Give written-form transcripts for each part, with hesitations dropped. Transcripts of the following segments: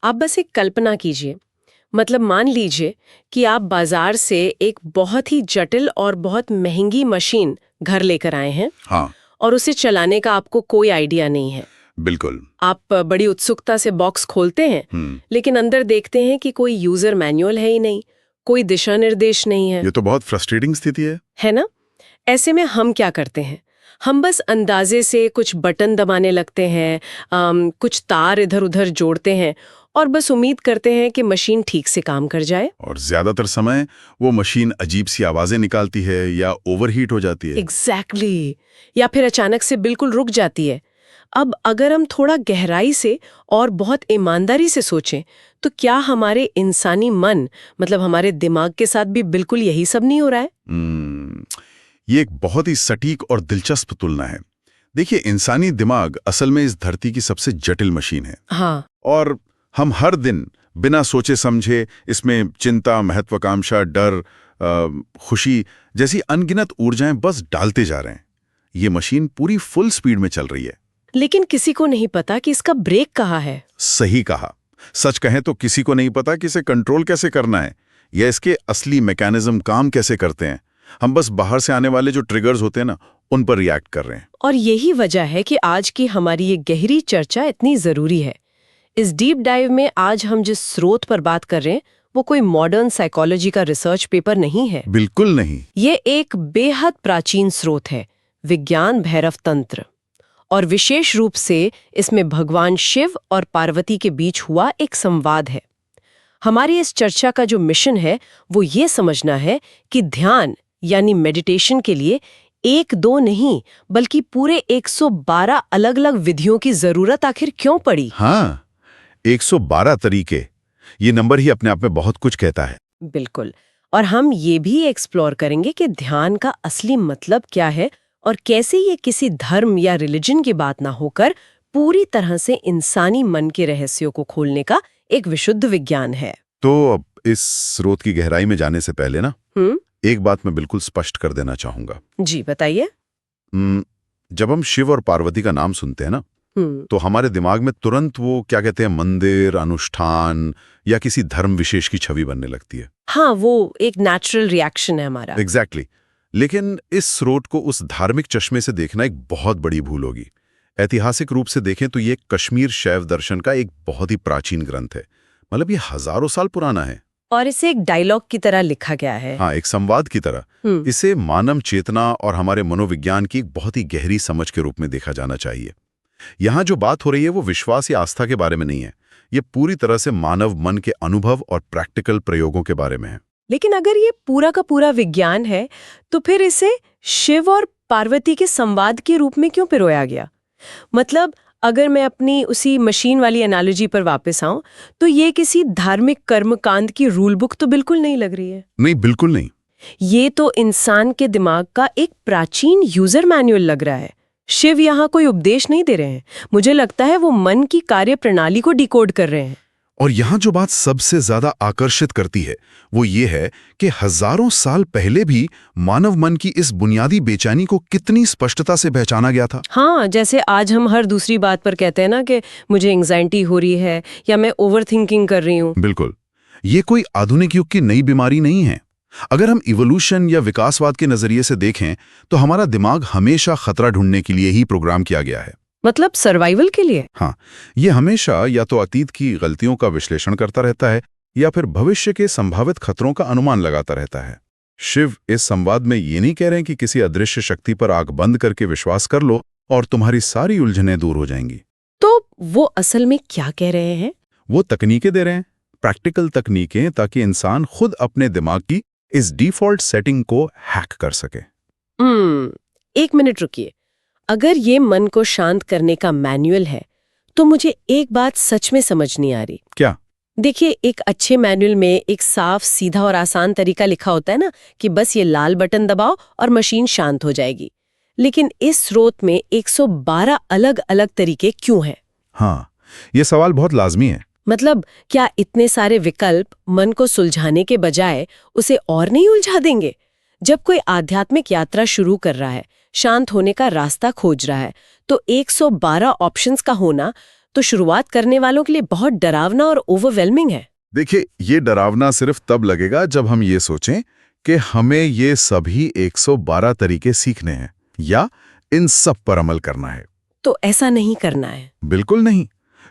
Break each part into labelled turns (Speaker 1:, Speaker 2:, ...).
Speaker 1: आप बस एक कल्पना कीजिए। मतलब मान लीजिए कि आप बाजार से एक बहुत ही जटिल और बहुत महंगी मशीन घर लेकर आए हैं।
Speaker 2: हाँ,
Speaker 1: और उसे चलाने का आपको कोई आइडिया नहीं है।
Speaker 2: बिल्कुल।
Speaker 1: आप बड़ी उत्सुकता से बॉक्स खोलते हैं, लेकिन अंदर देखते हैं कि कोई यूजर मैनुअल है ही नहीं, कोई दिशा निर्देश नहीं है।
Speaker 2: ये तो बहुत फ्रस्ट्रेटिंग स्थिति है
Speaker 1: ना? ऐसे में हम क्या करते हैं? हम बस अंदाजे से कुछ बटन दबाने लगते हैं, कुछ तार इधर उधर जोड़ते हैं और बस उम्मीद करते हैं कि मशीन ठीक से काम कर जाए।
Speaker 2: और ज्यादातर समय वो मशीन अजीब सी आवाजें निकालती है या ओवरहीट हो जाती है।
Speaker 1: एग्जैक्टली। या फिर अचानक से बिल्कुल रुक जाती है। अब अगर हम थोड़ा गहराई से और बहुत ईमानदारी से सोचें, तो क्या हमारे इंसानी मन, मतलब हमारे दिमाग के साथ भी बिल्कुल यही सब नहीं हो रहा है?
Speaker 2: ये एक बहुत ही सटीक और दिलचस्प तुलना है। देखिए, इंसानी दिमाग असल में इस धरती की सबसे जटिल मशीन है।
Speaker 1: हाँ।
Speaker 2: और हम हर दिन बिना सोचे समझे इसमें चिंता, महत्वाकांक्षा, डर, खुशी जैसी अनगिनत ऊर्जाएं बस डालते जा रहे हैं। ये मशीन पूरी फुल स्पीड में चल रही है।
Speaker 1: लेकिन किसी को नहीं पता कि इसका ब्रेक कहाँ है।
Speaker 2: सही कहा। सच कहें तो किसी को नहीं पता कि इसे कंट्रोल कैसे करना है या इसके असली मैकेनिज्म काम कैसे करते हैं। हम बस बाहर से आने वाले जो ट्रिगर्स होते हैं ना, उन पर रिएक्ट कर रहे हैं।
Speaker 1: और यही वजह है कि आज की हमारी ये गहरी चर्चा इतनी जरूरी है। इस डीप डाइव में आज हम जिस स्रोत पर बात कर रहे हैं, वो कोई मॉडर्न साइकोलॉजी का रिसर्च पेपर नहीं है।
Speaker 2: बिल्कुल नहीं।
Speaker 1: ये एक बेहद प्राचीन स्रोत है, विज्ञान भैरव तंत्र। और विशेष रूप से इसमें भगवान शिव और पार्वती के बीच हुआ एक संवाद है। हमारी इस चर्चा का जो मिशन है, वो ये समझना है कि ध्यान यानी मेडिटेशन के लिए एक दो नहीं, बल्कि पूरे 112 अलग-अलग विधियों की जरूरत आखिर क्यों पड़ी।
Speaker 2: हाँ, 112 तरीके, ये नंबर ही अपने आप में बहुत कुछ कहता है।
Speaker 1: बिल्कुल। और हम ये भी एक्सप्लोर करेंगे कि ध्यान का असली मतलब क्या है और कैसे ये किसी धर्म या रिलीजन की बात ना होकर पूरी तरह से इंसानी मन के रहस्यों को खोलने का एक विशुद्ध विज्ञान है।
Speaker 2: तो अब इस स्रोत की गहराई में जाने से पहले ना, एक बात मैं बिल्कुल स्पष्ट कर देना चाहूंगा।
Speaker 1: जी बताइए।
Speaker 2: जब हम शिव और पार्वती का नाम सुनते हैं ना, तो हमारे दिमाग में तुरंत वो क्या कहते हैं, मंदिर, अनुष्ठान या किसी धर्म विशेष की छवि बनने लगती है।
Speaker 1: हाँ, वो एक नेचुरल रिएक्शन है हमारा।
Speaker 2: एग्जैक्टली। लेकिन इस स्रोत को उस धार्मिक चश्मे से देखना एक बहुत बड़ी भूल होगी। ऐतिहासिक रूप से देखें तो ये कश्मीर शैव दर्शन का एक बहुत ही प्राचीन ग्रंथ है। मतलब ये हजारों साल पुराना है।
Speaker 1: और इसे एक डायलॉग की तरह लिखा गया है।
Speaker 2: हाँ, एक संवाद की तरह। इसे मानव चेतना और हमारे मनोविज्ञान की एक बहुत ही गहरी समझ के रूप में देखा जाना चाहिए। यहाँ जो बात हो रही है वो विश्वास या आस्था के बारे में नहीं है। ये पूरी तरह से मानव मन के अनुभव और प्रैक्टिकल प्रयोगों के बारे में है।
Speaker 1: लेकिन अगर ये पूरा का पूरा विज्ञान है, तो फिर इसे शिव और पार्वती के संवाद के रूप में क्यों पिरोया गया? मतलब अगर मैं अपनी उसी मशीन वाली एनालॉजी पर वापस आऊं, तो ये किसी धार्मिक कर्मकांड की रूल बुक तो बिल्कुल नहीं लग रही है।
Speaker 2: नहीं, बिल्कुल नहीं।
Speaker 1: ये तो इंसान के दिमाग का एक प्राचीन यूजर मैनुअल लग रहा है। शिव यहाँ कोई उपदेश नहीं दे रहे हैं। मुझे लगता है वो मन की कार्य प्रणाली को डिकोड कर रहे हैं।
Speaker 2: और यहाँ जो बात सबसे ज्यादा आकर्षित करती है वो ये है कि हजारों साल पहले भी मानव मन की इस बुनियादी बेचैनी को कितनी स्पष्टता से पहचाना गया था।
Speaker 1: हाँ, जैसे आज हम हर दूसरी बात पर कहते हैं ना कि मुझे एंग्जाइटी हो रही है या मैं ओवरथिंकिंग कर रही हूँ।
Speaker 2: बिल्कुल। ये कोई आधुनिक युग की नई बीमारी नहीं है। अगर हम इवोल्यूशन या विकासवाद के नजरिए से देखें तो हमारा दिमाग हमेशा खतरा ढूंढने के लिए ही प्रोग्राम किया गया है।
Speaker 1: मतलब सर्वाइवल के लिए।
Speaker 2: हाँ, ये हमेशा या तो अतीत की गलतियों का विश्लेषण करता रहता है या फिर भविष्य के संभावित खतरों का अनुमान लगाता रहता है। शिव इस संवाद में ये नहीं कह रहे हैं कि किसी अदृश्य शक्ति पर आंख बंद करके विश्वास कर लो और तुम्हारी सारी उलझनें दूर हो जाएंगी।
Speaker 1: तो वो असल में क्या कह रहे हैं?
Speaker 2: वो तकनीकें दे रहे हैं, प्रैक्टिकल तकनीकें, ताकि इंसान खुद अपने दिमाग की इस डिफॉल्ट सेटिंग को हैक कर सके।
Speaker 1: एक मिनट रुकिए। अगर ये मन को शांत करने का मैनुअल है, तो मुझे एक बात सच में समझ नहीं आ रही।
Speaker 2: क्या?
Speaker 1: देखिए, एक अच्छे मैनुअल में एक साफ, सीधा और आसान तरीका लिखा होता है ना, कि बस ये लाल बटन दबाओ और मशीन शांत हो जाएगी। लेकिन इस स्रोत में 112 अलग-अलग तरीके क्यों हैं?
Speaker 2: हाँ, ये सवाल बहुत लाजमी है।
Speaker 1: मतलब क्या इतने सारे विकल्प मन को सुलझाने के बजाय उसे और नहीं उलझा देंगे? जब कोई आध्यात्मिक यात्रा शुरू कर रहा है, शांत होने का रास्ता खोज रहा है, तो 112 ऑप्शंस का होना तो शुरुआत करने वालों के लिए बहुत डरावना और ओवरवेलमिंग है।
Speaker 2: देखिए, ये डरावना सिर्फ तब लगेगा जब हम ये सोचें कि हमें ये सभी 112 तरीके सीखने हैं या इन सब पर अमल करना है।
Speaker 1: तो ऐसा नहीं करना है।
Speaker 2: बिल्कुल नहीं।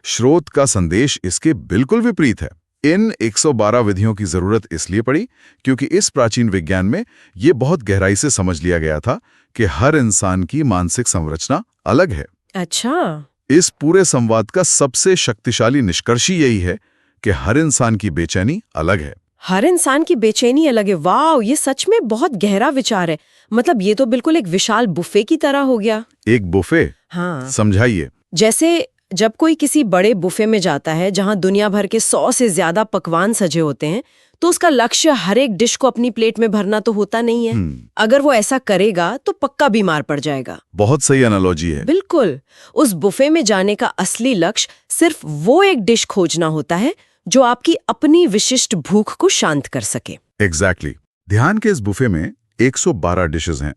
Speaker 2: स्रोत का संदेश इसके बिल्कुल विपरीत है। इन 112 विधियों की जरूरत इसलिए पड़ी क्योंकि इस प्राचीन विज्ञान में ये बहुत गहराई से समझ लिया गया था कि हर इंसान की मानसिक संरचना अलग है।
Speaker 1: अच्छा।
Speaker 2: इस पूरे संवाद का सबसे शक्तिशाली निष्कर्ष यही है कि हर इंसान की बेचैनी अलग है।
Speaker 1: हर इंसान की बेचैनी अलग है। वाह, ये सच में बहुत गहरा विचार है। मतलब ये तो बिल्कुल एक विशाल बुफे की तरह हो गया।
Speaker 2: एक बुफे?
Speaker 1: हाँ,
Speaker 2: समझाइए।
Speaker 1: जैसे जब कोई किसी बड़े बुफे में जाता है जहां दुनिया भर के 100 से ज्यादा पकवान सजे होते हैं, तो उसका लक्ष्य हर एक डिश को अपनी प्लेट में भरना तो होता नहीं है। अगर वो ऐसा करेगा तो पक्का बीमार पड़ जाएगा।
Speaker 2: बहुत सही एनालॉजी है।
Speaker 1: बिल्कुल। उस बुफे में जाने का असली लक्ष्य सिर्फ वो एक डिश खोजना होता है जो आपकी अपनी विशिष्ट भूख को शांत कर सके।
Speaker 2: एग्जैक्टली। ध्यान के इस बुफे में 112 डिशेस हैं,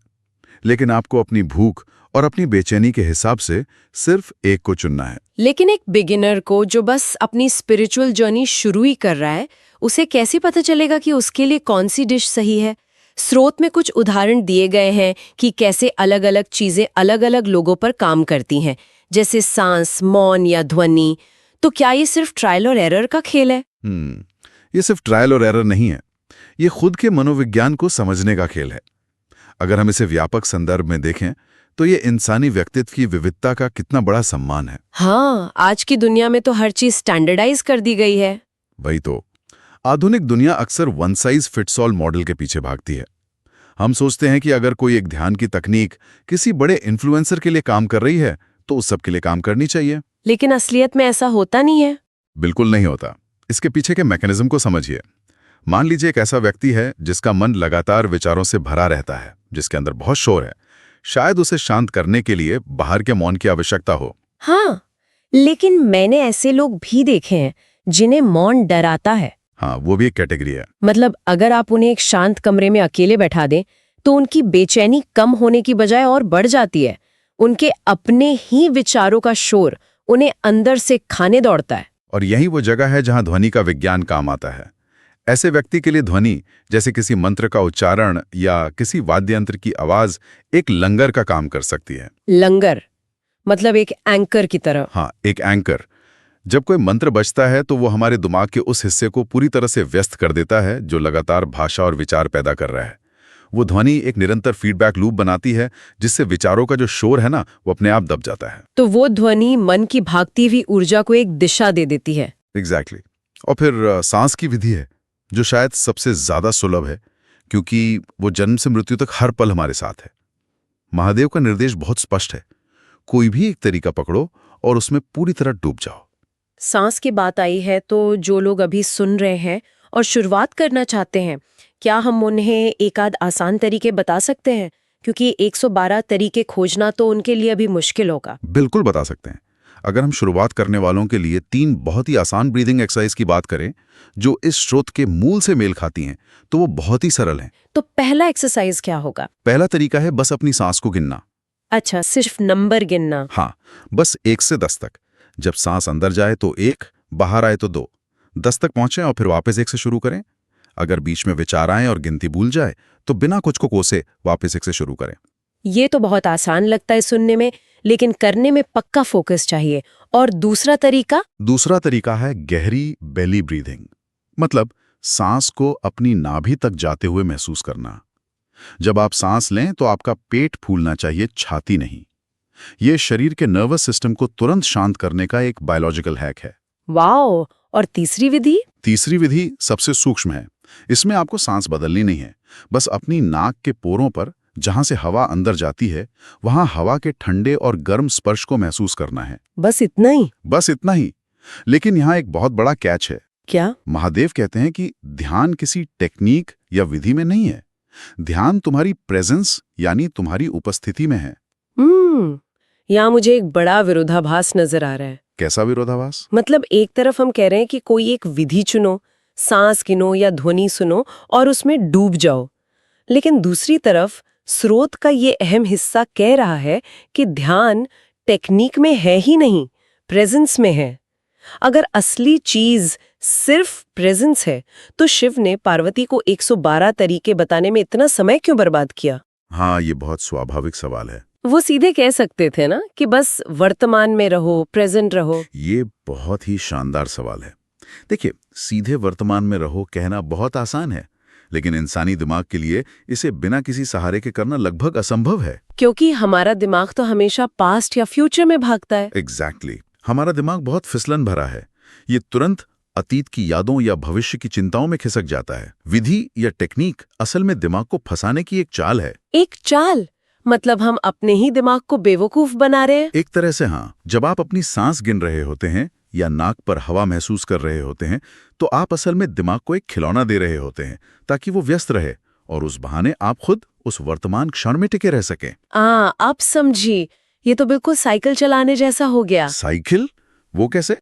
Speaker 2: लेकिन आपको अपनी भूख और अपनी बेचैनी के हिसाब से सिर्फ एक को चुनना है।
Speaker 1: लेकिन एक बिगिनर को जो बस अपनी स्पिरिचुअल जर्नी शुरू ही कर रहा है, उसे कैसे पता चलेगा कि उसके लिए कौन सी डिश सही है? स्रोत में कुछ उदाहरण दिए गए हैं कि कैसे अलग अलग चीजें अलग अलग लोगों पर काम करती हैं, जैसे सांस, मौन या ध्वनि। तो क्या ये सिर्फ ट्रायल और एरर का खेल है?
Speaker 2: ये सिर्फ ट्रायल और एरर नहीं है, ये खुद के मनोविज्ञान को समझने का खेल है। अगर हम इसे व्यापक संदर्भ में देखें तो ये इंसानी व्यक्तित्व की विविधता का कितना बड़ा सम्मान है।
Speaker 1: हाँ, आज की दुनिया में तो हर चीज स्टैंडर्डाइज कर दी गई है।
Speaker 2: वही तो। आधुनिक दुनिया अक्सर one size fits all model के पीछे भागती है। हम सोचते हैं कि अगर कोई एक ध्यान की तकनीक किसी बड़े इन्फ्लुएंसर के लिए काम कर रही है तो उस सब के लिए काम करनी चाहिए।
Speaker 1: लेकिन असलियत में ऐसा होता नहीं है।
Speaker 2: बिल्कुल नहीं होता। इसके पीछे के मैकेनिज्म को समझिए। मान लीजिए एक ऐसा व्यक्ति है जिसका मन लगातार विचारों से भरा रहता है, जिसके अंदर बहुत शोर है। शायद उसे शांत करने के लिए बाहर के मौन की आवश्यकता हो।
Speaker 1: हाँ, लेकिन मैंने ऐसे लोग भी देखे हैं जिन्हें मौन डराता है।
Speaker 2: हाँ, वो भी एक कैटेगरी है।
Speaker 1: मतलब अगर आप उन्हें एक शांत कमरे में अकेले बैठा दें तो उनकी बेचैनी कम होने की बजाय और बढ़ जाती है। उनके अपने ही विचारों का शोर उन्हें अंदर से खाने दौड़ता है।
Speaker 2: और यही वो जगह है जहां ध्वनि का विज्ञान काम आता है। ऐसे व्यक्ति के लिए ध्वनि, जैसे किसी मंत्र का उच्चारण या किसी वाद्य यंत्र की आवाज, एक लंगर का काम कर सकती है।
Speaker 1: लंगर मतलब एक एंकर की तरह?
Speaker 2: हाँ, एक एंकर। जब कोई मंत्र बजता है तो वो हमारे दिमाग के उस हिस्से को पूरी तरह से व्यस्त कर देता है जो लगातार भाषा और विचार पैदा कर रहा है। वो ध्वनि एक निरंतर फीडबैक लूप बनाती है जिससे विचारों का जो शोर है ना, वो अपने आप दब जाता है।
Speaker 1: तो वो ध्वनि मन की भागती हुई ऊर्जा को एक दिशा दे देती है।
Speaker 2: एग्जैक्टली। और फिर सांस की विधि है जो शायद सबसे ज्यादा सुलभ है, क्योंकि वो जन्म से मृत्यु तक हर पल हमारे साथ है। महादेव का निर्देश बहुत स्पष्ट है, कोई भी एक तरीका पकड़ो और उसमें पूरी तरह डूब जाओ।
Speaker 1: सांस की बात आई है तो जो लोग अभी सुन रहे हैं और शुरुआत करना चाहते हैं, क्या हम उन्हें एक आध आसान तरीके बता सकते हैं? क्योंकि 112 तरीके खोजना तो उनके लिए अभी मुश्किल होगा।
Speaker 2: बिल्कुल बता सकते हैं। अगर हम शुरुआत करने वालों के लिए 3 बहुत ही आसान ब्रीदिंग एक्सरसाइज की बात करें जो इस स्रोत के मूल से मेल खाती हैं, तो वो बहुत ही सरल हैं।
Speaker 1: तो पहला एक्सरसाइज क्या होगा?
Speaker 2: पहला तरीका है बस अपनी सांस को गिनना।
Speaker 1: अच्छा, सिर्फ नंबर गिनना?
Speaker 2: हाँ, बस 1 से 10 तक। जब सांस अंदर जाए तो 1, बाहर आए तो 2। 10 तक पहुंचे और फिर वापस 1 से शुरू करें। अगर बीच में विचार आए और गिनती भूल जाए तो बिना कुछ को कोसे वापस 1 से शुरू करें।
Speaker 1: ये तो बहुत आसान लगता है सुनने में, लेकिन करने में पक्का फोकस चाहिए। और दूसरा तरीका?
Speaker 2: दूसरा तरीका है गहरी बेली ब्रीदिंग। मतलब सांस को अपनी नाभि तक जाते हुए महसूस करना। जब आप सांस लें तो आपका पेट फूलना चाहिए, छाती नहीं। ये शरीर के नर्वस सिस्टम को तुरंत शांत करने का एक बायोलॉजिकल हैक है।
Speaker 1: वाओ! और तीसरी विधि?
Speaker 2: तीसरी विधि सबसे सूक्ष्म है। इसमें आपको सांस बदलनी नहीं है, बस अपनी नाक के पोरों पर जहां से हवा अंदर जाती है वहां हवा के ठंडे और गर्म स्पर्श को महसूस करना है।
Speaker 1: बस इतना ही?
Speaker 2: बस इतना ही। लेकिन यहाँ एक बहुत बड़ा कैच है।
Speaker 1: क्या?
Speaker 2: महादेव कहते हैं कि ध्यान किसी टेक्निक या विधि में नहीं है। ध्यान तुम्हारी प्रेजेंस यानी तुम्हारी उपस्थिति में है।
Speaker 1: यहाँ मुझे एक बड़ा विरोधाभास नजर आ रहा है।
Speaker 2: कैसा विरोधाभास?
Speaker 1: मतलब एक तरफ हम कह रहे हैं कि कोई एक विधि चुनो, सांस गिनो या ध्वनि सुनो और उसमें डूब जाओ, लेकिन दूसरी तरफ स्रोत का ये अहम हिस्सा कह रहा है कि ध्यान टेक्निक में है ही नहीं, प्रेजेंस में है। अगर असली चीज सिर्फ प्रेजेंस है तो शिव ने पार्वती को 112 तरीके बताने में इतना समय क्यों बर्बाद किया?
Speaker 2: हाँ, ये बहुत स्वाभाविक सवाल है।
Speaker 1: वो सीधे कह सकते थे ना कि बस वर्तमान में रहो, प्रेजेंट रहो।
Speaker 2: ये बहुत ही शानदार सवाल है। देखिए, सीधे वर्तमान में रहो कहना बहुत आसान है, लेकिन इंसानी दिमाग के लिए इसे बिना किसी सहारे के करना लगभग असंभव है।
Speaker 1: क्योंकि हमारा दिमाग तो हमेशा पास्ट या फ्यूचर में भागता है।
Speaker 2: एग्जैक्टली। हमारा दिमाग बहुत फिसलन भरा है। ये तुरंत अतीत की यादों या भविष्य की चिंताओं में खिसक जाता है। विधि या टेक्निक असल में दिमाग को फंसाने की एक चाल है।
Speaker 1: एक चाल? मतलब हम अपने ही दिमाग को बेवकूफ बना रहे हैं?
Speaker 2: एक तरह से हाँ। जब आप अपनी सांस गिन रहे होते हैं या नाक पर हवा महसूस कर रहे होते हैं, तो आप असल में दिमाग को एक खिलौना दे रहे होते हैं ताकि वो व्यस्त रहे और उस बहाने आप खुद उस वर्तमान क्षण में टिके रह सकें।
Speaker 1: आप समझी। ये तो बिल्कुल साइकिल चलाने जैसा हो गया।
Speaker 2: साइकिल? वो कैसे?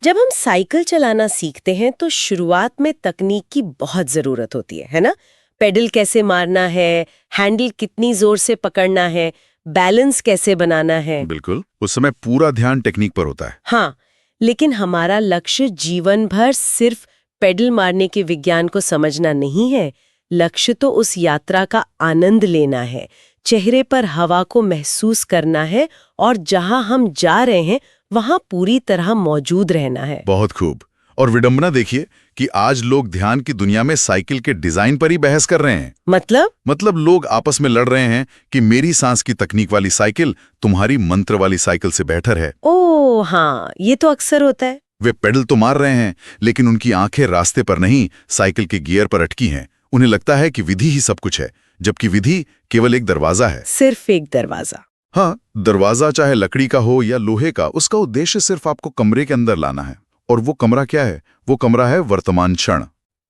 Speaker 1: जब हम साइकिल चलाना सीखते हैं तो शुरुआत में तकनीक की बहुत जरूरत होती है ना? पेडल कैसे मारना है, हैंडल कितनी जोर से पकड़ना है, बैलेंस कैसे बनाना है।
Speaker 2: बिल्कुल, उस समय पूरा ध्यान टेक्निक पर होता है।
Speaker 1: हाँ, लेकिन हमारा लक्ष्य जीवन भर सिर्फ पेडल मारने के विज्ञान को समझना नहीं है। लक्ष्य तो उस यात्रा का आनंद लेना है, चेहरे पर हवा को महसूस करना है और जहां हम जा रहे हैं वहां पूरी तरह मौजूद रहना है।
Speaker 2: बहुत खूब। और विडंबना देखिए कि आज लोग ध्यान की दुनिया में साइकिल के डिजाइन पर ही बहस कर रहे हैं। मतलब लोग आपस में लड़ रहे हैं कि मेरी सांस की तकनीक वाली साइकिल तुम्हारी मंत्र वाली साइकिल से बेहतर है।
Speaker 1: ओह हाँ, ये तो अक्सर होता है।
Speaker 2: वे पेडल तो मार रहे हैं, लेकिन उनकी आंखें रास्ते पर नहीं, साइकिल के गियर पर अटकी हैं। उन्हें लगता है कि विधि ही सब कुछ है, जबकि विधि केवल एक दरवाजा है।
Speaker 1: सिर्फ एक दरवाजा।
Speaker 2: हाँ, दरवाजा चाहे लकड़ी का हो या लोहे का, उसका उद्देश्य सिर्फ आपको कमरे के अंदर लाना है। और वो कमरा क्या है? वो कमरा है वर्तमान क्षण।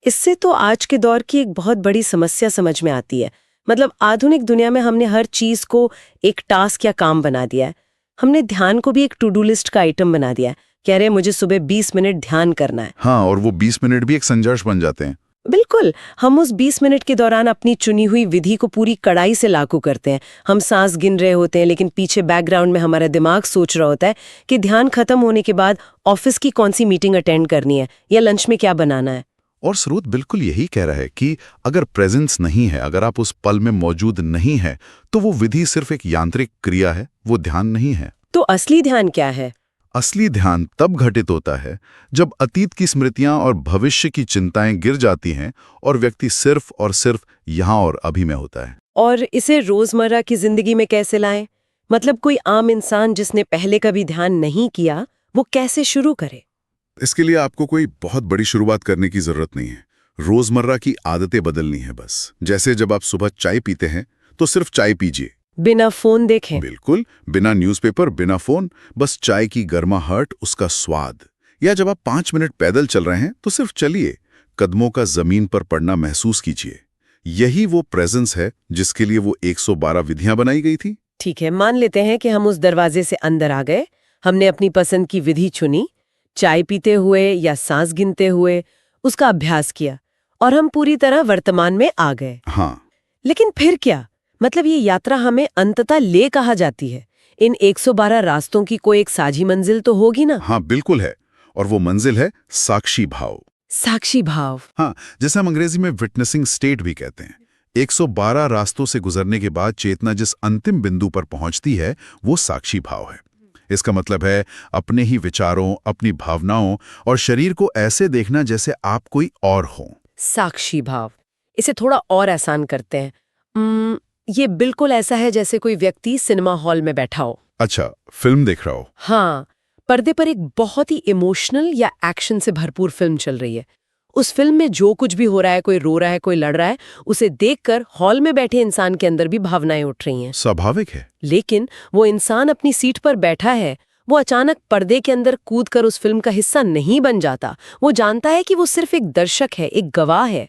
Speaker 1: इससे तो आज के दौर की एक बहुत बड़ी समस्या समझ में आती है। मतलब आधुनिक दुनिया में हमने हर चीज को एक टास्क या काम बना दिया है। हमने ध्यान को भी एक टू डू लिस्ट का आइटम बना दिया है। कह रहे मुझे सुबह 20 मिनट ध्यान करना है।
Speaker 2: हाँ, और वो 20 मिनट भी एक संघर्ष बन जाते हैं।
Speaker 1: बिल्कुल, हम उस 20 मिनट के दौरान अपनी चुनी हुई विधि को पूरी कड़ाई से लागू करते हैं। हम सांस गिन रहे होते हैं, लेकिन पीछे बैकग्राउंड में हमारा दिमाग सोच रहा होता है कि ध्यान खत्म होने के बाद ऑफिस की कौन सी मीटिंग अटेंड करनी है या लंच में क्या बनाना है।
Speaker 2: और स्रोत बिल्कुल यही कह रहा है कि अगर प्रेजेंस नहीं है, अगर आप उस पल में मौजूद नहीं है, तो वो विधि सिर्फ एक यांत्रिक क्रिया है, वो ध्यान नहीं है।
Speaker 1: तो असली ध्यान क्या है?
Speaker 2: असली ध्यान तब घटित होता है जब अतीत की स्मृतियां और भविष्य की चिंताएं गिर जाती हैं और व्यक्ति सिर्फ और सिर्फ यहाँ और अभी में होता है।
Speaker 1: और इसे रोजमर्रा की जिंदगी में कैसे लाएं? मतलब कोई आम इंसान जिसने पहले कभी ध्यान नहीं किया, वो कैसे शुरू करे?
Speaker 2: इसके लिए आपको कोई बहुत बड़ी शुरुआत करने की जरूरत नहीं है। रोजमर्रा की आदतें बदलनी है बस। जैसे जब आप सुबह चाय पीते हैं तो सिर्फ चाय पीजिए,
Speaker 1: बिना फोन देखें।
Speaker 2: बिल्कुल, बिना न्यूज़पेपर, बिना फोन, बस चाय की गर्माहट, उसका स्वाद। या जब आप 5 मिनट पैदल चल रहे हैं तो सिर्फ चलिए, कदमों का जमीन पर पड़ना महसूस कीजिए। यही वो प्रेजेंस है जिसके लिए वो 112 विधियां बनाई गई थी।
Speaker 1: ठीक है, मान लेते हैं कि हम उस दरवाजे से अंदर आ गए, हमने अपनी पसंद की विधि चुनी, चाय पीते हुए या सांस गिनते हुए उसका अभ्यास किया और हम पूरी तरह वर्तमान में आ गए।
Speaker 2: हाँ,
Speaker 1: लेकिन फिर क्या? मतलब ये यात्रा हमें अंततः ले कहाँ जाती है? इन 112 रास्तों की कोई एक साझी मंजिल तो होगी ना?
Speaker 2: हाँ बिल्कुल है, और वो मंजिल है साक्षी भाव।
Speaker 1: साक्षी भाव?
Speaker 2: हाँ, जैसे हम अंग्रेजी में विटनेसिंग स्टेट भी कहते हैं। 112 रास्तों से गुजरने के बाद चेतना जिस अंतिम बिंदु पर पहुंचती है, वो साक्षी भाव है। इसका मतलब है अपने ही विचारों, अपनी भावनाओं और शरीर को ऐसे देखना जैसे आप कोई और हो।
Speaker 1: साक्षी भाव। इसे थोड़ा और आसान करते हैं। ये बिल्कुल ऐसा है जैसे कोई व्यक्ति सिनेमा हॉल में बैठा हो।
Speaker 2: अच्छा, फिल्म देख रहा हो।
Speaker 1: हाँ, पर्दे पर एक बहुत ही इमोशनल या एक्शन से भरपूर फिल्म चल रही है। उस फिल्म में जो कुछ भी हो रहा है, कोई रो रहा है, कोई लड़ रहा है, उसे देखकर हॉल में बैठे इंसान के अंदर भी भावनाएं उठ रही हैं।
Speaker 2: स्वाभाविक है।
Speaker 1: लेकिन वो इंसान अपनी सीट पर बैठा है, वो अचानक पर्दे के अंदर कूदकर उस फिल्म का हिस्सा नहीं बन जाता। वो जानता है कि वो सिर्फ एक दर्शक है, एक गवाह है।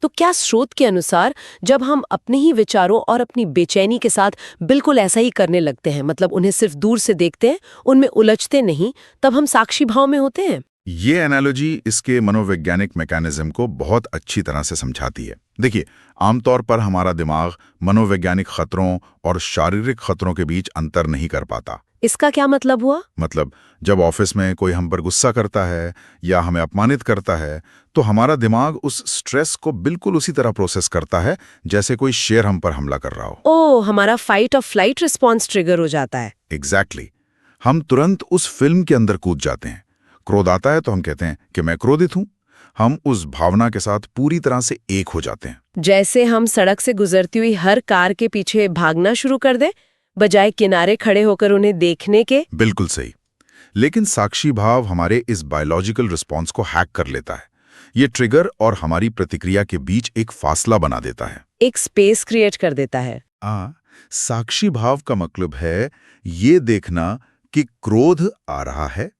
Speaker 1: तो क्या स्रोत के अनुसार जब हम अपने ही विचारों और अपनी बेचैनी के साथ बिल्कुल ऐसा ही करने लगते हैं, मतलब उन्हें सिर्फ दूर से देखते हैं, उनमें उलझते नहीं, तब हम साक्षी भाव में होते हैं?
Speaker 2: ये एनालॉजी इसके मनोवैज्ञानिक मैकेनिज्म को बहुत अच्छी तरह से समझाती है। देखिए, आमतौर पर हमारा दिमाग मनोवैज्ञानिक खतरों और शारीरिक खतरों के बीच अंतर नहीं कर पाता।
Speaker 1: इसका क्या मतलब हुआ?
Speaker 2: मतलब जब ऑफिस में कोई हम पर गुस्सा करता है या हमें अपमानित करता है, तो हमारा दिमाग उस स्ट्रेस को बिल्कुल उसी तरह प्रोसेस करता है जैसे कोई शेर हम पर हमला कर रहा हो।
Speaker 1: ओह, हमारा फाइट और फ्लाइट रिस्पॉन्स ट्रिगर हो जाता है।
Speaker 2: एग्जैक्टली। हम तुरंत उस फिल्म के अंदर कूद जाते हैं। क्रोध आता है तो हम कहते हैं कि मैं क्रोधित हूं। हम उस भावना के साथ पूरी तरह से एक हो जाते हैं।
Speaker 1: जैसे हम सड़क से गुजरती हुई हर कार के पीछे भागना शुरू कर दें, बजाय किनारे खड़े होकर उन्हें देखने के।
Speaker 2: बिल्कुल सही। लेकिन साक्षी भाव हमारे इस बायोलॉजिकल रिस्पॉन्स को हैक कर लेता है। ये ट्रिगर और हमारी प्रतिक्रिया के बीच एक फासला बना देता है,
Speaker 1: एक स्पेस क्रिएट कर देता है।
Speaker 2: साक्षी भाव का मतलब है ये देखना कि क्रोध आ रहा है,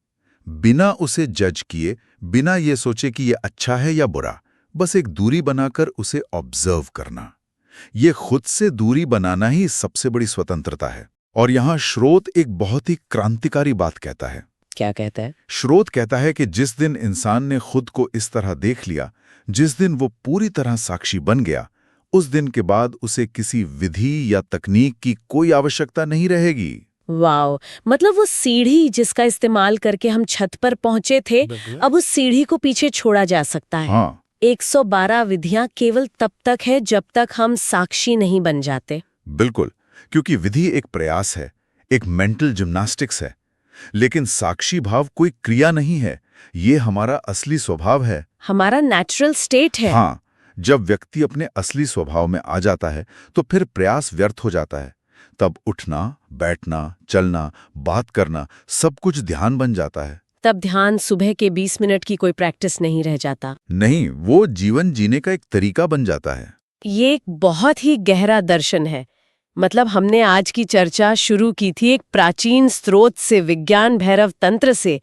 Speaker 2: बिना उसे जज किए, बिना ये सोचे कि ये अच्छा है या बुरा, बस एक दूरी बनाकर उसे ऑब्जर्व करना। ये खुद से दूरी बनाना ही सबसे बड़ी स्वतंत्रता है। और यहाँ श्रोत एक बहुत ही क्रांतिकारी बात कहता है।
Speaker 1: क्या कहता है?
Speaker 2: श्रोत कहता है कि जिस दिन इंसान ने खुद को इस तरह देख लिया, जिस दिन वो पूरी तरह साक्षी बन गया, उस दिन के बाद उसे किसी विधि या तकनीक की कोई आवश्यकता नहीं रहेगी।
Speaker 1: वाओ, मतलब वो सीढ़ी जिसका इस्तेमाल करके हम छत पर पहुंचे थे, अब उस सीढ़ी को पीछे छोड़ा जा सकता है।
Speaker 2: हाँ,
Speaker 1: 112 विधियां केवल तब तक है जब तक हम साक्षी नहीं बन जाते।
Speaker 2: बिल्कुल, क्योंकि विधि एक प्रयास है, एक मेंटल जिम्नास्टिक्स है। लेकिन साक्षी भाव कोई क्रिया नहीं है, ये हमारा असली स्वभाव है।
Speaker 1: हमारा नेचुरल स्टेट है।
Speaker 2: हाँ, जब व्यक्ति अपने असली स्वभाव में आ जाता है तो फिर प्रयास व्यर्थ हो जाता है। तब उठना, बैठना, चलना, बात करना सब कुछ ध्यान बन जाता है।
Speaker 1: तब ध्यान सुबह के 20 मिनट की कोई प्रैक्टिस नहीं रह जाता।
Speaker 2: नहीं, वो जीवन जीने का एक तरीका बन जाता है।
Speaker 1: ये एक बहुत ही गहरा दर्शन है। मतलब हमने आज की चर्चा शुरू की थी एक प्राचीन स्रोत से, विज्ञान भैरव तंत्र से,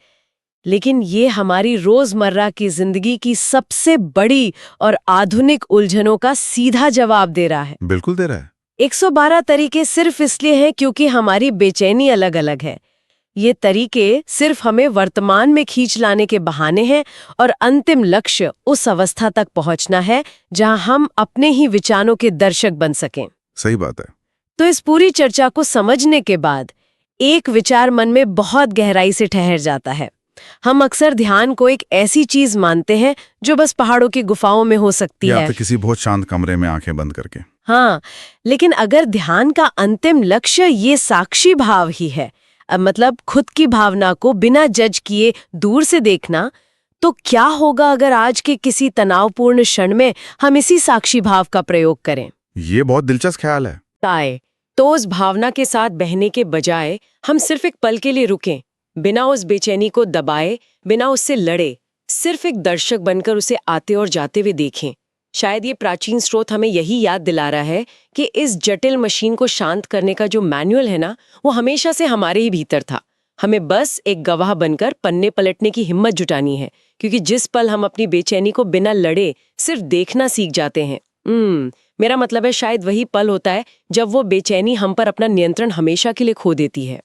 Speaker 1: लेकिन ये हमारी रोजमर्रा की जिंदगी की सबसे बड़ी और आधुनिक उलझनों का सीधा जवाब दे रहा है।
Speaker 2: बिल्कुल दे रहा है।
Speaker 1: 112 तरीके सिर्फ इसलिए हैं क्योंकि हमारी बेचैनी अलग अलग है। ये तरीके सिर्फ हमें वर्तमान में खींच लाने के बहाने हैं और अंतिम लक्ष्य उस अवस्था तक पहुंचना है जहां हम अपने ही विचारों के दर्शक बन सकें।
Speaker 2: सही बात है।
Speaker 1: तो इस पूरी चर्चा को समझने के बाद एक विचार मन में बहुत गहराई से ठहर जाता है। हम अक्सर ध्यान को एक ऐसी चीज मानते हैं जो बस पहाड़ों की गुफाओं में हो सकती
Speaker 2: या
Speaker 1: है,
Speaker 2: फिर किसी बहुत शांत कमरे में आंखें बंद करके।
Speaker 1: हाँ, लेकिन अगर ध्यान का अंतिम लक्ष्य ये साक्षी भाव ही है, मतलब खुद की भावना को बिना जज किए दूर से देखना, तो क्या होगा अगर आज के किसी तनावपूर्ण क्षण में हम इसी साक्षी भाव का प्रयोग करें?
Speaker 2: ये बहुत दिलचस्प ख्याल है।
Speaker 1: तो उस भावना के साथ बहने के बजाय हम सिर्फ एक पल के लिए रुकें, बिना उस बेचैनी को दबाए, बिना उससे लड़े, सिर्फ एक दर्शक बनकर उसे आते और जाते हुए देखें। शायद ये प्राचीन स्रोत हमें यही याद दिला रहा है कि इस जटिल मशीन को शांत करने का जो मैनुअल है ना, वो हमेशा से हमारे ही भीतर था। हमें बस एक गवाह बनकर पन्ने पलटने की हिम्मत जुटानी है, क्योंकि जिस पल हम अपनी बेचैनी को बिना लड़े सिर्फ देखना सीख जाते हैं, मेरा मतलब है शायद वही पल होता है जब वो बेचैनी हम पर अपना नियंत्रण हमेशा के लिए खो देती है।